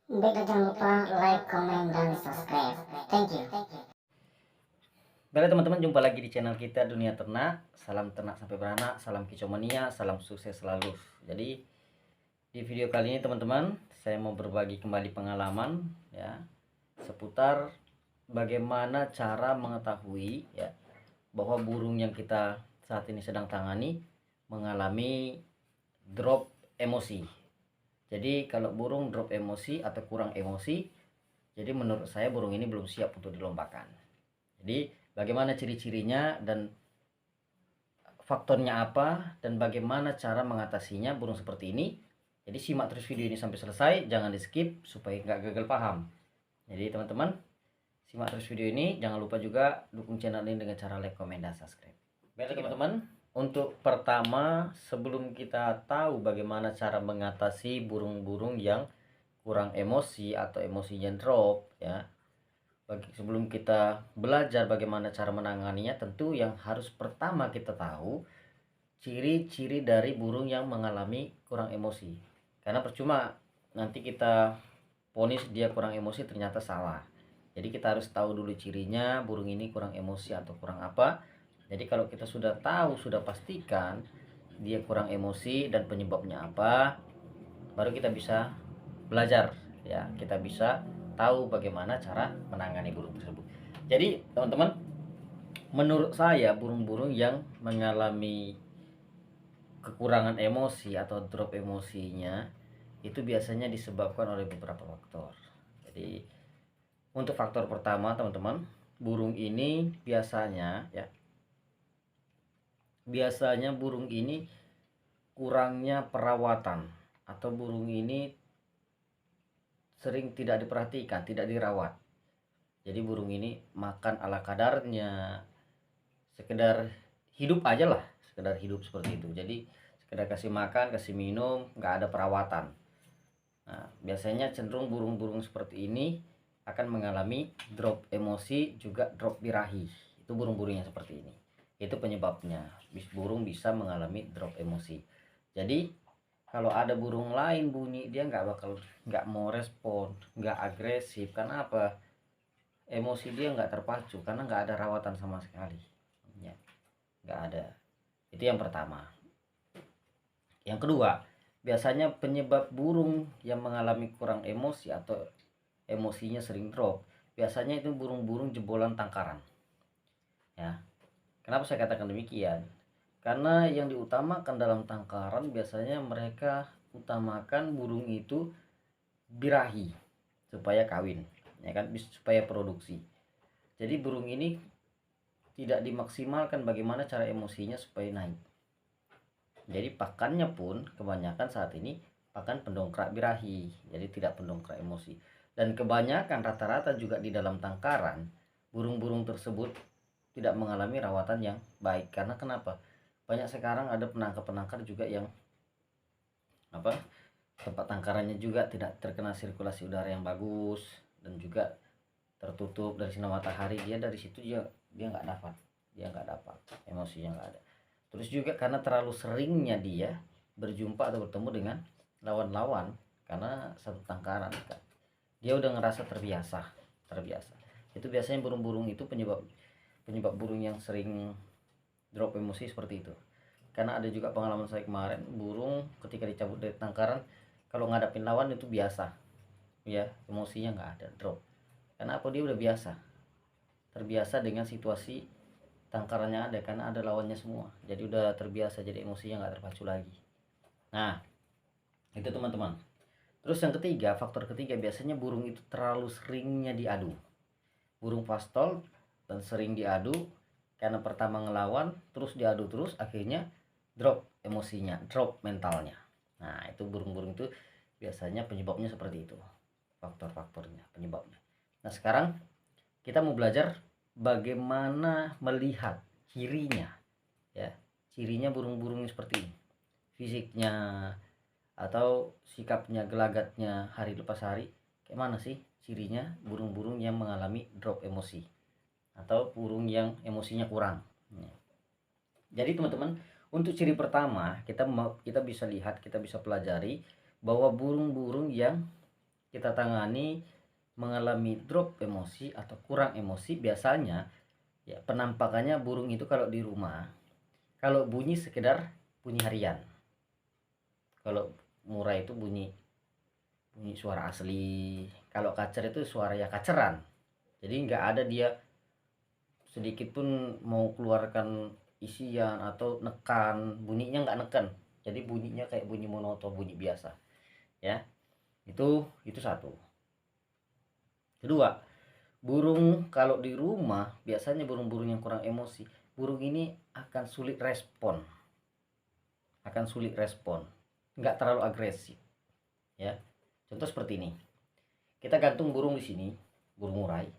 Jangan lupa like, comment, dan subscribe. Thank you. Baiklah teman-teman, jumpa lagi di channel kita Dunia Ternak. Salam ternak sampai beranak, salam kicomania, salam sukses selalu. Jadi di video kali ini teman-teman, saya mau berbagi kembali pengalaman ya seputar bagaimana cara mengetahui ya bahwa burung yang kita saat ini sedang tangani mengalami drop emosi. Jadi kalau burung drop emosi atau kurang emosi, jadi menurut saya burung ini belum siap untuk dilombakan. Jadi bagaimana ciri-cirinya dan faktornya apa dan bagaimana cara mengatasinya burung seperti ini. Jadi simak terus video ini sampai selesai, jangan di skip supaya nggak gagal paham. Jadi teman-teman simak terus video ini, jangan lupa juga dukung channel ini dengan cara like, comment, dan subscribe. Baik teman-teman, untuk pertama sebelum kita tahu bagaimana cara mengatasi burung-burung yang kurang emosi atau emosinya drop ya, sebelum kita belajar bagaimana cara menanganinya, tentu yang harus pertama kita tahu ciri-ciri dari burung yang mengalami kurang emosi. Karena percuma nanti kita ponis dia kurang emosi ternyata salah. Jadi kita harus tahu dulu cirinya burung ini kurang emosi atau kurang apa. Jadi kalau kita sudah tahu, sudah pastikan dia kurang emosi dan penyebabnya apa, baru kita bisa belajar ya, kita bisa tahu bagaimana cara menangani burung tersebut. Jadi teman-teman, menurut saya burung-burung yang mengalami kekurangan emosi atau drop emosinya itu biasanya disebabkan oleh beberapa faktor. Jadi untuk faktor pertama teman-teman, burung ini biasanya burung ini kurangnya perawatan atau burung ini sering tidak diperhatikan, tidak dirawat. Jadi burung ini makan ala kadarnya, sekedar hidup aja lah, sekedar hidup seperti itu. Jadi sekedar kasih makan, kasih minum, nggak ada perawatan. Nah, biasanya cenderung burung-burung seperti ini akan mengalami drop emosi, juga drop birahi. Itu burung-burung yang seperti ini. Itu penyebabnya. Burung bisa mengalami drop emosi. Jadi kalau ada burung lain bunyi, dia nggak mau respon, nggak agresif. Karena apa? Emosi dia nggak terpacu karena nggak ada rawatan sama sekali. Ya, nggak ada. Itu yang pertama. Yang kedua, biasanya penyebab burung yang mengalami kurang emosi atau emosinya sering drop, biasanya itu burung-burung jebolan tangkaran. Ya, kenapa saya katakan demikian? Karena yang diutamakan dalam tangkaran biasanya mereka utamakan burung itu birahi supaya kawin, ya kan, supaya produksi. Jadi burung ini tidak dimaksimalkan bagaimana cara emosinya supaya naik. Jadi pakannya pun kebanyakan saat ini pakan pendongkrak birahi, jadi tidak pendongkrak emosi. Dan kebanyakan rata-rata juga di dalam tangkaran burung-burung tersebut tidak mengalami rawatan yang baik. Karena kenapa? Banyak sekarang ada penangkar-penangkar juga yang tempat tangkarannya juga tidak terkena sirkulasi udara yang bagus dan juga tertutup dari sinar matahari. Dia dari situ dia nggak dapat emosinya, nggak ada. Terus juga karena terlalu seringnya dia berjumpa atau bertemu dengan lawan-lawan karena satu tangkaran kan, dia udah ngerasa terbiasa. Itu biasanya burung-burung itu penyebab burung yang sering drop emosi seperti itu. Karena ada juga pengalaman saya kemarin, burung ketika dicabut dari tangkaran, kalau ngadapin lawan itu biasa ya, emosinya nggak ada, drop. Karena apa? Dia udah terbiasa dengan situasi tangkarannya ada, karena ada lawannya semua, jadi udah terbiasa, jadi emosinya nggak terpacu lagi. Nah itu teman-teman. Terus yang ketiga, faktor ketiga, biasanya burung itu terlalu seringnya diadu. Burung pastol dan sering diadu karena pertama ngelawan, terus diadu terus, akhirnya drop emosinya, drop mentalnya. Nah itu burung-burung itu biasanya penyebabnya seperti itu, faktor-faktornya, penyebabnya. Nah sekarang kita mau belajar bagaimana melihat cirinya ya, cirinya burung-burung seperti ini, fisiknya atau sikapnya, gelagatnya hari lepas hari, kayak mana sih cirinya burung-burung yang mengalami drop emosi atau burung yang emosinya kurang ya. Jadi teman-teman, untuk ciri pertama kita bisa lihat, kita bisa pelajari bahwa burung-burung yang kita tangani mengalami drop emosi atau kurang emosi, biasanya ya penampakannya burung itu kalau di rumah, kalau bunyi sekedar bunyi harian. Kalau murai itu bunyi suara asli, kalau kacer itu suara ya kaceran. Jadi nggak ada dia sedikit pun mau keluarkan isian atau nekan, bunyinya nggak neken, jadi bunyinya kayak bunyi monoton, bunyi biasa ya. Itu satu. Kedua, burung kalau di rumah biasanya burung-burung yang kurang emosi, burung ini akan sulit respon, nggak terlalu agresif ya. Contoh seperti ini, kita gantung burung di sini, burung murai,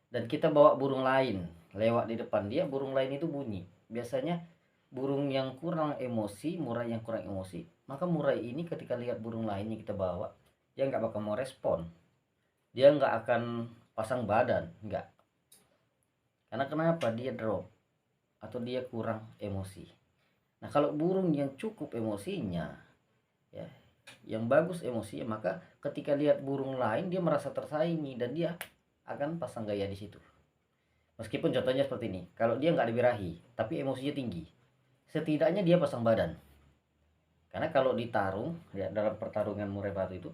dan kita bawa burung lain lewat di depan dia, burung lain itu bunyi. Biasanya burung yang kurang emosi, murai yang kurang emosi, maka murai ini ketika lihat burung lain yang kita bawa, dia nggak bakal mau respon, dia nggak akan pasang badan, nggak. Karena kenapa? Dia drop atau dia kurang emosi. Nah kalau burung yang cukup emosinya ya, yang bagus emosinya, maka ketika lihat burung lain dia merasa tersaingi dan dia akan pasang gaya di situ. Meskipun contohnya seperti ini, kalau dia nggak dibirahi tapi emosinya tinggi, setidaknya dia pasang badan. Karena kalau ditarung ya, dalam pertarungan murai batu itu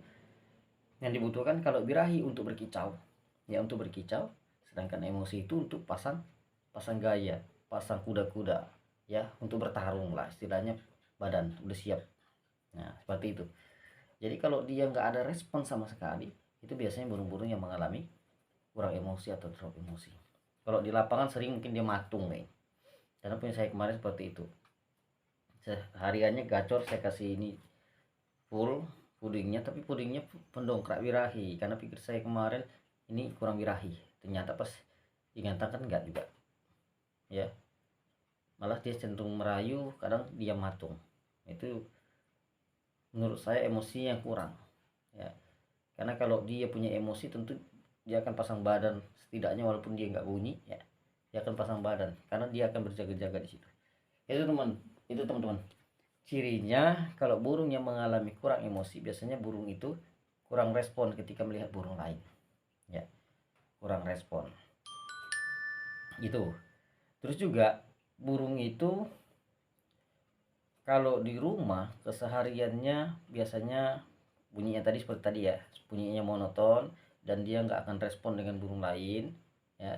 yang dibutuhkan kalau birahi untuk berkicau ya, untuk berkicau, sedangkan emosi itu untuk pasang gaya, pasang kuda-kuda ya, untuk bertarung lah istilahnya, badan udah siap. Nah seperti itu. Jadi kalau dia nggak ada respon sama sekali, itu biasanya burung-burung yang mengalami kurang emosi atau drop emosi. Kalau di lapangan sering mungkin dia matung nih, karena punya saya kemarin seperti itu. Hariannya gacor, saya kasih ini full pudingnya, tapi pudingnya pendongkrak birahi, karena pikir saya kemarin ini kurang birahi, ternyata pas dinyatakan enggak juga ya, malah dia cenderung merayu, kadang dia matung. Itu menurut saya emosi yang kurang ya, karena kalau dia punya emosi tentu dia akan pasang badan, setidaknya walaupun dia nggak bunyi ya, dia akan pasang badan karena dia akan berjaga-jaga di situ. Itu teman-teman cirinya kalau burung yang mengalami kurang emosi, biasanya burung itu kurang respon ketika melihat burung lain ya, kurang respon gitu. Terus juga burung itu kalau di rumah kesehariannya biasanya bunyinya tadi seperti tadi ya, bunyinya monoton dan dia nggak akan respon dengan burung lain ya.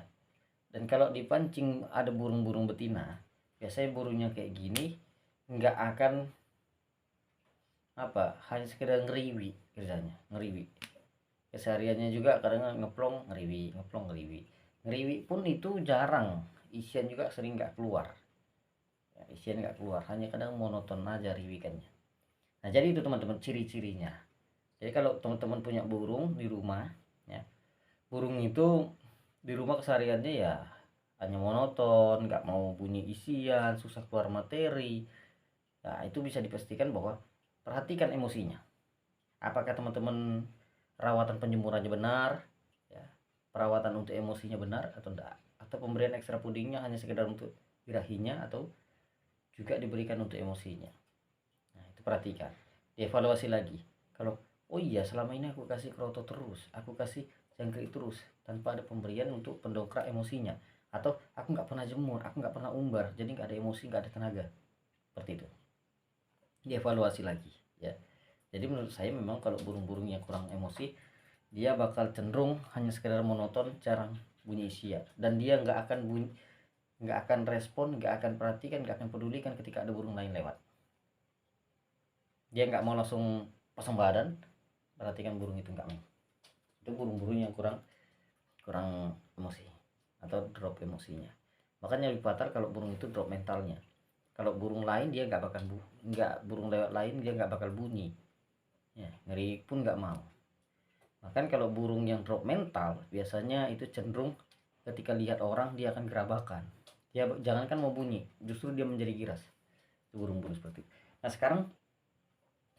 Dan kalau dipancing ada burung-burung betina, biasanya burungnya kayak gini nggak akan hanya sekedar ngeriwi kerjanya, ngeriwi. Kesehariannya juga kadang ngeplong ngeriwi, ngeriwi pun itu jarang, isian juga sering nggak keluar ya, isian nggak keluar, hanya kadang monoton aja riwikannya. Nah jadi itu teman-teman ciri-cirinya. Jadi kalau teman-teman punya burung di rumah ya, burung itu di rumah kesehariannya ya hanya monoton, nggak mau bunyi isian, susah keluar materi. Nah itu bisa dipastikan bahwa perhatikan emosinya. Apakah teman-teman rawatan penjemurannya benar ya, perawatan untuk emosinya benar atau enggak, atau pemberian ekstra pudingnya hanya sekedar untuk birahinya atau juga diberikan untuk emosinya. Nah itu perhatikan, dievaluasi lagi. Kalau oh iya selama ini aku kasih kroto terus, aku kasih jangkrik terus tanpa ada pemberian untuk pendongkrak emosinya, atau aku nggak pernah jemur, aku nggak pernah umbar, jadi nggak ada emosi, nggak ada tenaga, seperti itu. Dievaluasi lagi ya. Jadi menurut saya memang kalau burung-burung yang kurang emosi, dia bakal cenderung hanya sekedar monoton, jarang bunyi isian, dan dia nggak akan respon, nggak akan perhatikan, nggak akan pedulikan ketika ada burung lain lewat. Dia nggak mau langsung pasang badan, perhatikan burung itu nggak mau. Itu burung-burung yang kurang emosi atau drop emosinya. Makanya lebih fatal kalau burung itu drop mentalnya. Kalau burung lain dia burung lewat lain dia nggak bakal bunyi ya, ngeri pun nggak mau. Bahkan kalau burung yang drop mental biasanya itu cenderung ketika lihat orang dia akan gerabakan, dia jangankan mau bunyi, justru dia menjadi giras. Itu burung-burung seperti itu. Nah sekarang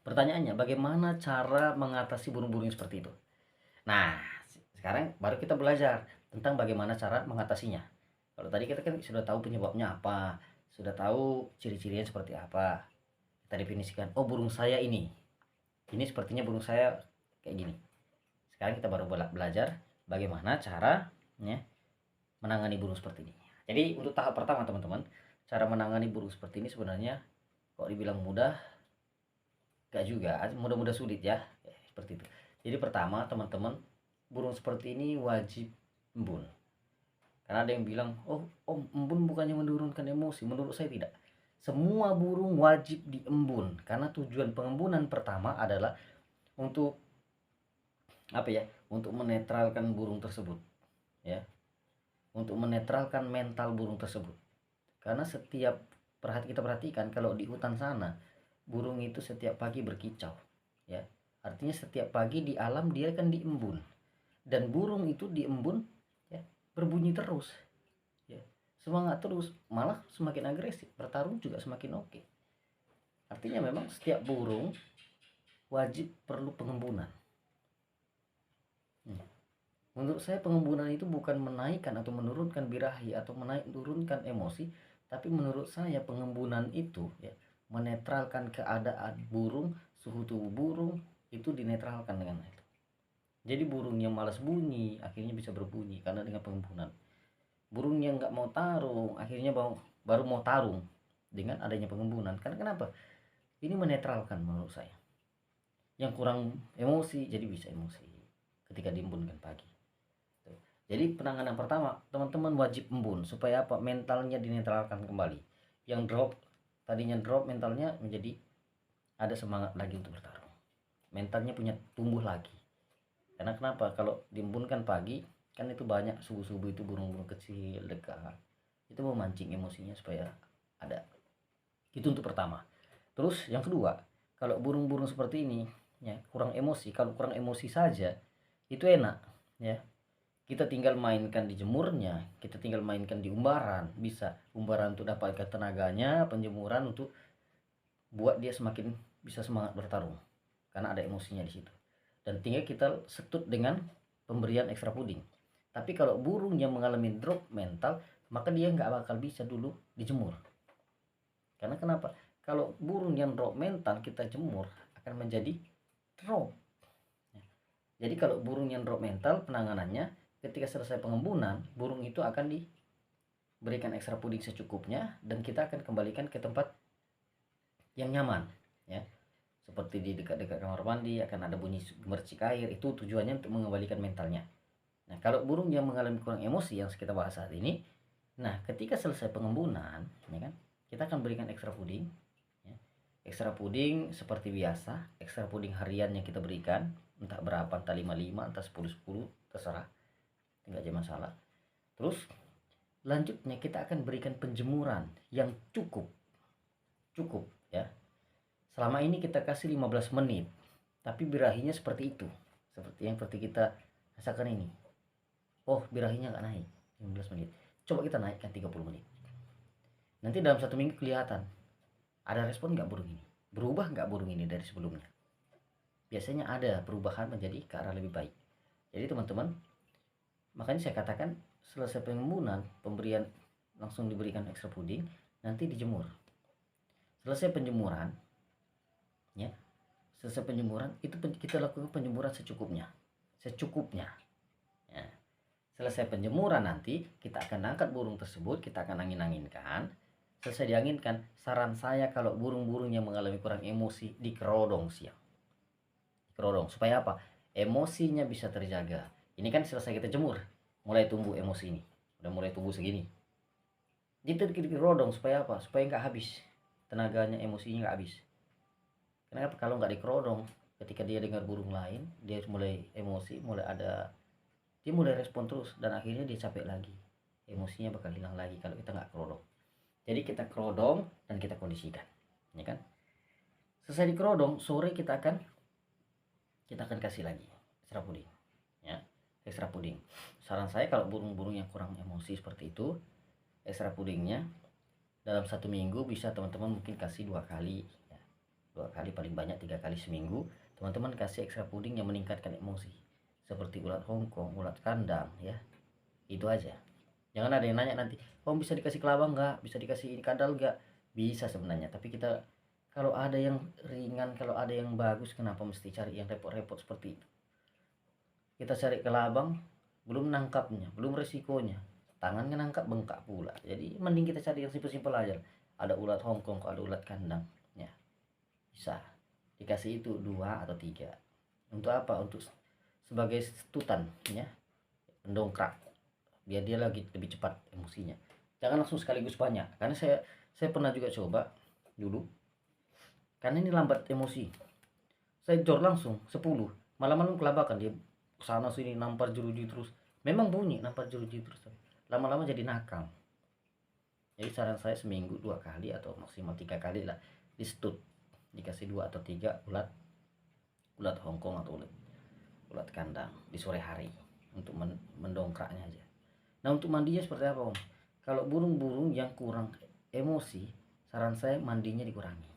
pertanyaannya, bagaimana cara mengatasi burung-burung seperti itu? Nah sekarang baru kita belajar tentang bagaimana cara mengatasinya. Kalau tadi kita kan sudah tahu penyebabnya apa, sudah tahu ciri-cirinya seperti apa, kita definisikan, oh burung saya ini sepertinya burung saya kayak gini. Sekarang kita baru belajar bagaimana caranya menangani burung seperti ini. Jadi untuk tahap pertama teman-teman, cara menangani burung seperti ini sebenarnya kok dibilang mudah, gak juga, mudah-mudah sulit ya, seperti itu. Jadi pertama teman-teman, burung seperti ini wajib embun. Karena ada yang bilang, oh embun bukannya menurunkan emosi. Menurut saya tidak. Semua burung wajib diembun, karena tujuan pengembunan pertama adalah untuk apa ya? Untuk menetralkan burung tersebut, ya. Untuk menetralkan mental burung tersebut. Karena setiap kita perhatikan kalau di hutan sana, burung itu setiap pagi berkicau, ya. Artinya setiap pagi di alam dia kan diembun. Dan burung itu diembun, ya, berbunyi terus, ya. Semangat terus, malah semakin agresif, bertarung juga semakin oke. Artinya memang setiap burung wajib perlu pengembunan. Menurut saya pengembunan itu bukan menaikkan atau menurunkan birahi atau menurunkan emosi, tapi menurut saya pengembunan itu ya menetralkan keadaan burung, suhu tubuh burung itu dinetralkan dengan itu. Jadi burung yang malas bunyi akhirnya bisa berbunyi karena dengan pengembunan. Burung yang nggak mau tarung akhirnya baru mau tarung dengan adanya pengembunan. Karena kenapa? Ini menetralkan menurut saya. Yang kurang emosi jadi bisa emosi ketika diembunkan pagi. Jadi penanganan pertama teman-teman wajib embun supaya apa? Mentalnya dinetralkan kembali. Yang tadinya drop mentalnya menjadi ada semangat lagi untuk bertarung. Mentalnya punya tumbuh lagi. Karena kenapa? Kalau diembunkan pagi kan itu banyak subuh-subuh itu burung-burung kecil dekat. Itu memancing emosinya supaya ada. Itu untuk pertama. Terus yang kedua, kalau burung-burung seperti ini ya kurang emosi, kalau kurang emosi saja itu enak ya. Kita tinggal mainkan di jemurnya, kita tinggal mainkan di umbaran, bisa umbaran untuk dapatkan tenaganya, penjemuran untuk buat dia semakin bisa semangat bertarung karena ada emosinya di situ. Dan tinggal kita setut dengan pemberian ekstra puding. Tapi kalau burung yang mengalami drop mental, maka dia nggak bakal bisa dulu dijemur. Karena kenapa? Kalau burung yang drop mental kita jemur akan menjadi drop. Jadi kalau burung yang drop mental penanganannya ketika selesai pengembunan, burung itu akan diberikan ekstra puding secukupnya dan kita akan kembalikan ke tempat yang nyaman, ya. Seperti di dekat-dekat kamar mandi akan ada bunyi gemercik air, itu tujuannya untuk mengembalikan mentalnya. Nah, kalau burung yang mengalami kurang emosi yang kita bahas saat ini, nah ketika selesai pengembunan, ya kan, kita akan berikan ekstra puding, ya. Ekstra puding seperti biasa, ekstra puding harian yang kita berikan, entah berapa, entah 55, entah 10-10, terserah. Enggak ada masalah. Terus lanjutnya kita akan berikan penjemuran yang cukup ya. Selama ini kita kasih 15 menit, tapi birahinya seperti itu, seperti kita rasakan ini. Oh, birahinya nggak naik 15 menit, coba kita naikkan 30 menit. Nanti dalam 1 minggu kelihatan ada respon nggak burung ini, berubah nggak burung ini dari sebelumnya. Biasanya ada perubahan menjadi ke arah lebih baik. Jadi teman-teman, makanya saya katakan selesai pengembunan, pemberian langsung diberikan ekstra puding, nanti dijemur. Selesai penjemuran, ya, selesai penjemuran itu kita lakukan penjemuran secukupnya. Ya. Selesai penjemuran nanti kita akan angkat burung tersebut, kita akan angin-anginkan. Selesai dianginkan, saran saya kalau burung-burung yang mengalami kurang emosi dikerodong siang. Dikerodong supaya apa? Emosinya bisa terjaga. Ini kan selesai kita jemur, mulai tumbuh emosi ini, udah mulai tumbuh segini. Jadi dikerodong supaya apa? Supaya nggak habis tenaganya, emosinya nggak habis. Kenapa? Kalau nggak dikerodong, ketika dia dengar burung lain, dia mulai emosi, dia mulai respon terus dan akhirnya dia capek lagi. Emosinya bakal hilang lagi kalau kita nggak kerodong. Jadi kita kerodong dan kita kondisikan, ya kan? Selesai dikerodong, sore kita akan kasih lagi ekstra puding, ya. Ekstra puding. Saran saya kalau burung-burung yang kurang emosi seperti itu, ekstra pudingnya dalam 1 minggu bisa teman-teman mungkin kasih 2 kali, ya. 2 kali paling banyak 3 kali seminggu. Teman-teman kasih ekstra puding yang meningkatkan emosi, seperti ulat Hongkong, ulat kandang, ya. Itu aja. Jangan ada yang nanya nanti, oh bisa dikasih kelabang nggak, bisa dikasih kadal nggak? Bisa sebenarnya, tapi kita kalau ada yang ringan, kalau ada yang bagus, kenapa mesti cari yang repot-repot seperti itu? kita cari ke labang, belum nangkapnya, belum resikonya, tangannya nangkap bengkak pula. Jadi mending kita cari yang simpel-simpel aja. Ada ulat Hongkong, ada ulat kandang, ya bisa dikasih itu 2 atau 3. Untuk apa? Untuk sebagai setutan, ya, pendongkrak, biar dia lagi lebih cepat emosinya. Jangan langsung sekaligus banyak, karena saya pernah juga coba dulu, karena ini lambat emosi, saya jor langsung 10, malam-malam kelabakan dia sana sini nampar jeruji terus. Memang bunyi nampar jeruji terus, lama-lama jadi nakal. Jadi saran saya seminggu 2 kali atau maksimal 3 kali lah di stut, dikasih 2 atau 3 ulat Hongkong atau ulat kandang di sore hari untuk mendongkraknya aja. Nah, untuk mandinya seperti apa, Om? Kalau burung-burung yang kurang emosi, saran saya mandinya dikurangi,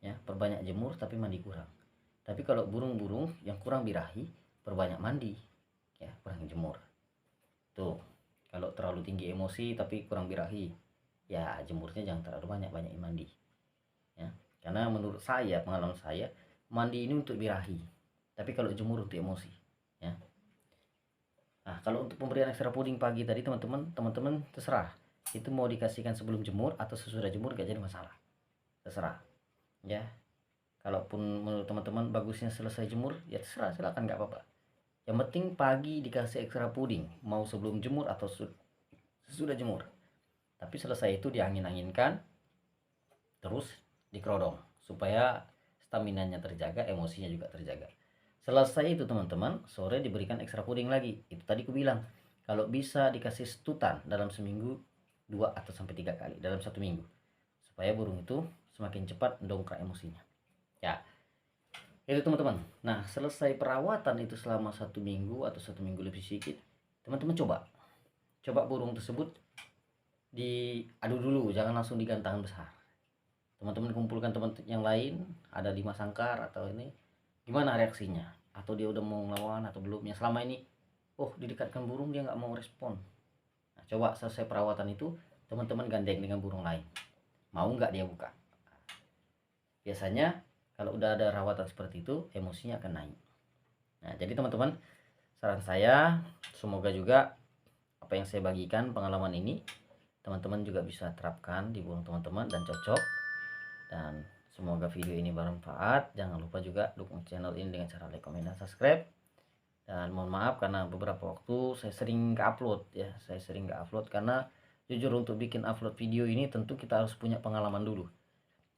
ya, perbanyak jemur tapi mandi kurang. Tapi kalau burung-burung yang kurang birahi, perbanyak mandi, ya, kurang jemur. Tuh, kalau terlalu tinggi emosi tapi kurang birahi, ya jemurnya jangan terlalu banyak, banyak mandi, ya. Karena menurut saya, pengalaman saya, mandi ini untuk birahi, tapi kalau jemur untuk emosi, ya. Nah, kalau untuk pemberian ekstra puding pagi tadi, teman-teman terserah. Itu mau dikasihkan sebelum jemur atau sesudah jemur gak jadi masalah. Terserah. Ya. Kalaupun menurut teman-teman bagusnya selesai jemur, ya terserah, silakan gak apa-apa. Yang penting pagi dikasih ekstra puding, mau sebelum jemur atau sesudah jemur. Tapi selesai itu diangin-anginkan, terus dikerodong supaya staminanya terjaga, emosinya juga terjaga. Selesai itu teman-teman, sore diberikan ekstra puding lagi. Itu tadi aku bilang, kalau bisa dikasih setutan dalam seminggu 2 atau sampai 3 kali dalam 1 minggu, supaya burung itu semakin cepat mendongkrak emosinya, ya. Itu teman-teman. Nah, selesai perawatan itu selama 1 minggu atau 1 minggu lebih sedikit, teman-teman coba burung tersebut diadu dulu, jangan langsung digantangan besar. Teman-teman kumpulkan teman yang lain, ada 5 sangkar atau ini, gimana reaksinya, atau dia udah mau ngelawan atau belum. Yang selama ini didekatkan burung dia nggak mau respon. Nah, coba selesai perawatan itu teman-teman gandeng dengan burung lain, mau nggak dia buka. Biasanya kalau udah ada rawatan seperti itu, emosinya akan naik. Nah, jadi teman-teman, saran saya semoga juga apa yang saya bagikan pengalaman ini teman-teman juga bisa terapkan di burung teman-teman dan cocok. Dan semoga video ini bermanfaat. Jangan lupa juga dukung channel ini dengan cara like, komen, dan subscribe. Dan mohon maaf karena beberapa waktu saya sering nggak upload, ya. Saya sering nggak upload karena jujur untuk bikin upload video ini tentu kita harus punya pengalaman dulu.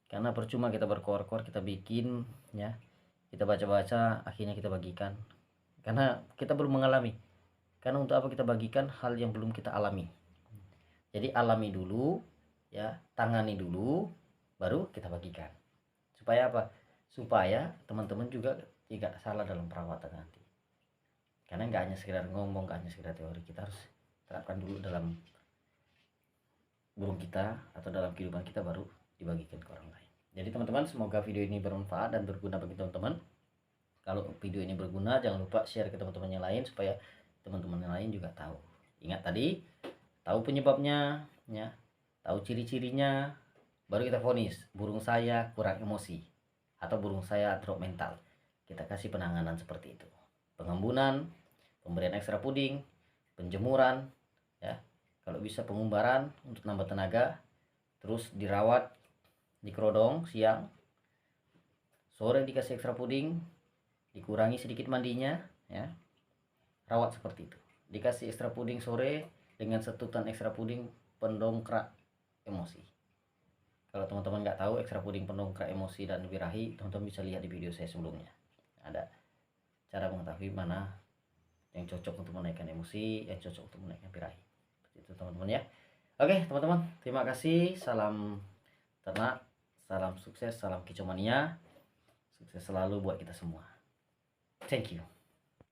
Karena percuma kita berkoar-koar, kita bikin, ya, kita baca-baca, akhirnya kita bagikan. Karena kita belum mengalami. Karena untuk apa kita bagikan hal yang belum kita alami? Jadi alami dulu, ya, tangani dulu, baru kita bagikan. Supaya apa? Supaya teman-teman juga tidak salah dalam perawatan nanti. Karena nggak hanya sekedar ngomong, nggak hanya sekedar teori, kita harus terapkan dulu dalam burung kita atau dalam kehidupan kita, baru dibagikan ke orang lain. Jadi teman-teman, semoga video ini bermanfaat dan berguna bagi teman-teman. Kalau video ini berguna, jangan lupa share ke teman-teman yang lain supaya teman-teman yang lain juga tahu. Ingat tadi, tahu penyebabnya, ya, tahu ciri-cirinya, baru kita vonis burung saya kurang emosi atau burung saya drop mental. Kita kasih penanganan seperti itu. Pengembunan, pemberian ekstra puding, penjemuran, ya. Kalau bisa pengumbaran untuk nambah tenaga, terus dirawat, dikerodong siang, sore dikasih ekstra puding, dikurangi sedikit mandinya, ya. Rawat seperti itu. Dikasih ekstra puding sore dengan setutan ekstra puding pendongkrak emosi. Kalau teman-teman nggak tahu ekstra puding pendongkrak emosi dan birahi, teman-teman bisa lihat di video saya sebelumnya. Ada cara mengetahui mana yang cocok untuk menaikkan emosi, yang cocok untuk menaikkan birahi. Itu teman-teman, ya. Oke teman-teman, terima kasih. Salam ternak, salam sukses, salam kicomania. Sukses selalu buat kita semua. Thank you.